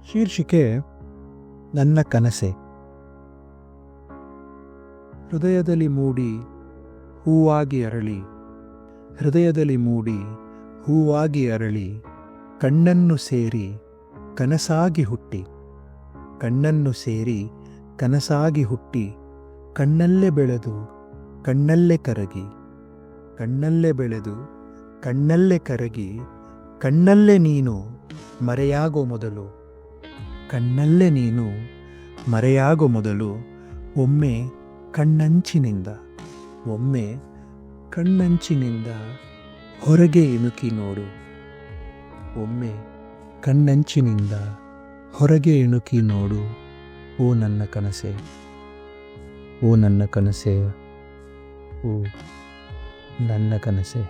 ಶೀರ್ಷಿಕೆ ನನ್ನ ಕನಸೆ. ಹೃದಯದಲ್ಲಿ ಮೂಡಿ ಹೂವಾಗಿ ಅರಳಿ, ಹೃದಯದಲ್ಲಿ ಮೂಡಿ ಹೂವಾಗಿ ಅರಳಿ, ಕಣ್ಣನ್ನು ಸೇರಿ ಕನಸಾಗಿ ಹುಟ್ಟಿ, ಕಣ್ಣನ್ನು ಸೇರಿ ಕನಸಾಗಿ ಹುಟ್ಟಿ, ಕಣ್ಣಲ್ಲೇ ಬೆಳೆದು ಕಣ್ಣಲ್ಲೇ ಕರಗಿ, ಕಣ್ಣಲ್ಲೇ ಬೆಳೆದು ಕಣ್ಣಲ್ಲೇ ಕರಗಿ, ಕಣ್ಣಲ್ಲೇ ನೀನು ಮರೆಯಾಗೋ ಮೊದಲು, ಕಣ್ಣಲ್ಲೇ ನೀನು ಮರೆಯಾಗೋ ಮೊದಲು, ಒಮ್ಮೆ ಕಣ್ಣಂಚಿನಿಂದ, ಒಮ್ಮೆ ಕಣ್ಣಂಚಿನಿಂದ ಹೊರಗೆ ಇಣುಕಿ ನೋಡು, ಒಮ್ಮೆ ಕಣ್ಣಂಚಿನಿಂದ ಹೊರಗೆ ಇಣುಕಿ ನೋಡು. ಓ ನನ್ನ ಕನಸೆ, ಓ ನನ್ನ ಕನಸೆ, ಓ ನನ್ನ ಕನಸೆ.